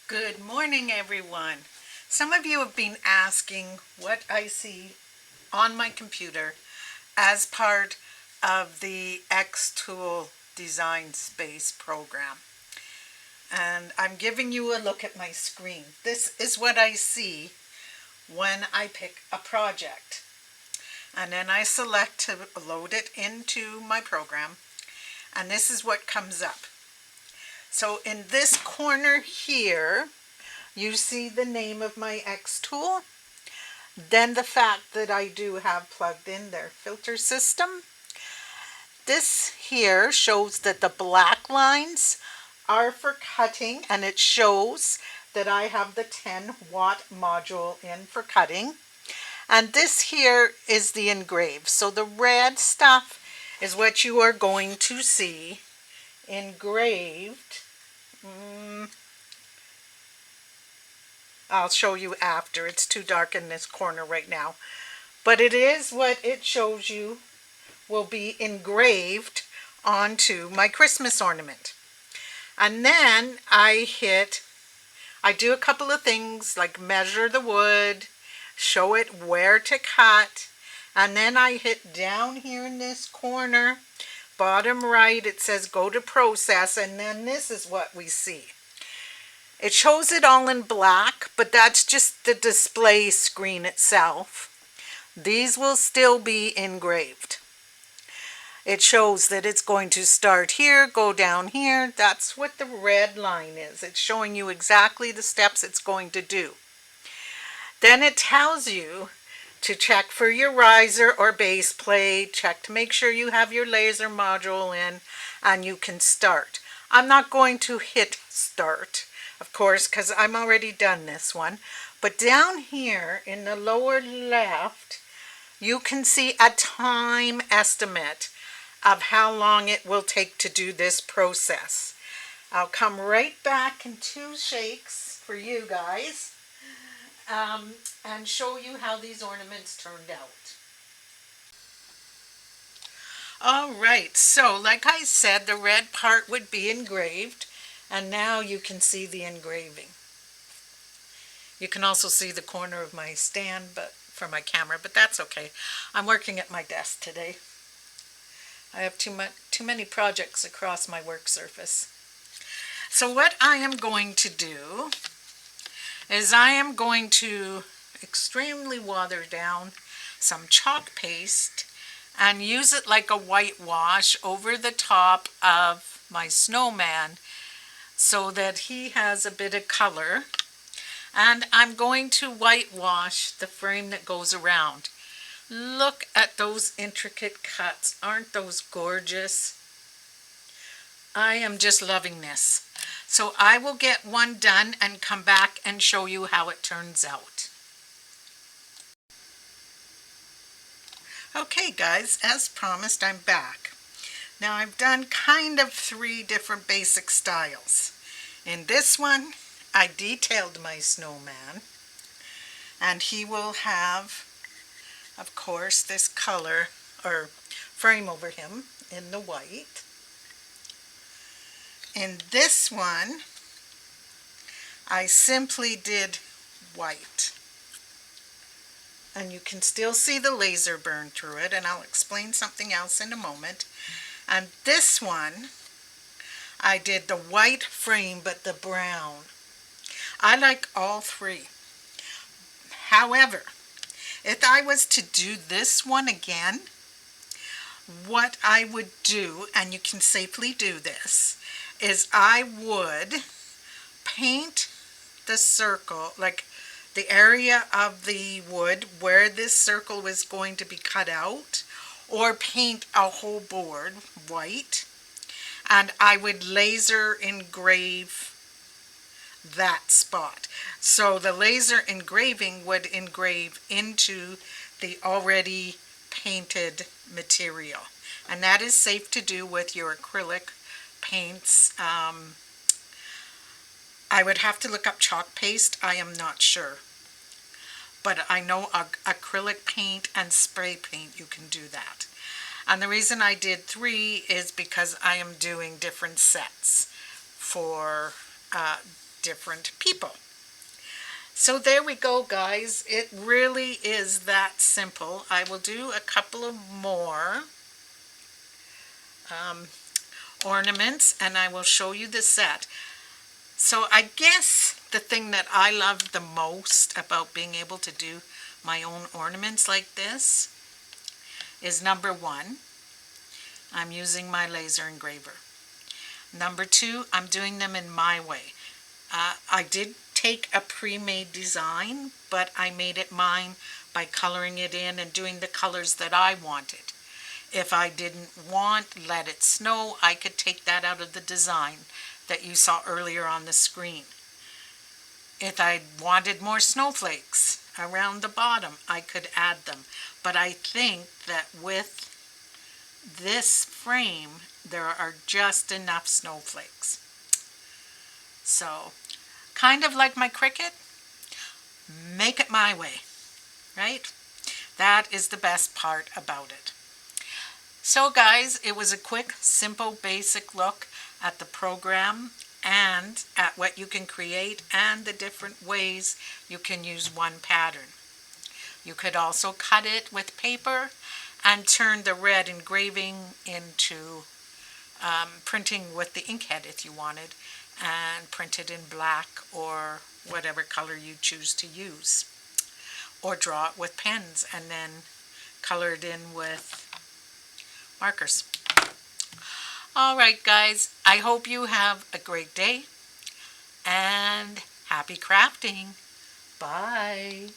Good morning, everyone. Some of you have been asking what I see on my computer as part of the X-Tool Design Space program. And I'm giving you a look at my screen. This is what I see when I pick a project. And then I select to load it into my program. And this is what comes up. So in this corner here, you see the name of my X tool, then the fact that I do have plugged in their filter system. This here shows that the black lines are for cutting, and it shows that I have the 10-watt module in for cutting. And this here is the engrave. So the red stuff is what you are going to see engraved. I'll show you after. It's too dark in this corner right now. But it is what it shows you will be engraved onto my Christmas ornament. And then I do a couple of things like measure the wood, show it where to cut, and then I hit down here in this corner, bottom right, it says go to process, and then this is what we see. It shows it all in black, but that's just the display screen itself. These will still be engraved. It shows that it's going to start here, go down here. That's what the red line is. It's showing you exactly the steps it's going to do. Then it tells you to check for your riser or base plate, check to make sure you have your laser module in, and you can start. I'm not going to hit start, of course, because I'm already done this one. But down here in the lower left, you can see a time estimate of how long it will take to do this process. I'll come right back in 2 shakes for you guys and show you how these ornaments turned out. All right, so like I said, the red part would be engraved, and now you can see the engraving. You can also see the corner of my stand for my camera, but that's okay. I'm working at my desk today. I have too many projects across my work surface. So what I am going to do is I am going to extremely water down some chalk paste and use it like a whitewash over the top of my snowman so that he has a bit of color. And I'm going to whitewash the frame that goes around. Look at those intricate cuts. Aren't those gorgeous? I am just loving this. So I will get one done and come back and show you how it turns out. Okay guys, as promised, I'm back. Now I've done kind of 3 different basic styles. In this one, I detailed my snowman, and he will have, of course, this color or frame over him in the white. In this one, I simply did white. And you can still see the laser burn through it, and I'll explain something else in a moment. And this one, I did the white frame but the brown. I like all 3. However, if I was to do this one again, what I would do, and you can safely do this, is I would paint the circle, like the area of the wood where this circle was going to be cut out, or paint a whole board white, and I would laser engrave that spot. So the laser engraving would engrave into the already painted material, and that is safe to do with your acrylic paints. I would have to look up chalk paste. I am not sure, but I know acrylic paint and spray paint, you can do that. And the reason I did 3 is because I am doing different sets for different people. So there we go, guys. It really is that simple. I will do a couple of more ornaments and I will show you the set. So I guess the thing that I love the most about being able to do my own ornaments like this is number one, I'm using my laser engraver. Number two, I'm doing them in my way. I did take a pre-made design, but I made it mine by coloring it in and doing the colors that I wanted. If I didn't want Let It Snow, I could take that out of the design that you saw earlier on the screen. If I wanted more snowflakes around the bottom, I could add them. But I think that with this frame, there are just enough snowflakes. So, kind of like my Cricut, make it my way, right? That is the best part about it. So guys, it was a quick, simple, basic look at the program and at what you can create and the different ways you can use one pattern. You could also cut it with paper and turn the red engraving into printing with the inkhead if you wanted, and print it in black or whatever color you choose to use. Or draw it with pens and then color it in with markers. All right, guys, I hope you have a great day and happy crafting. Bye.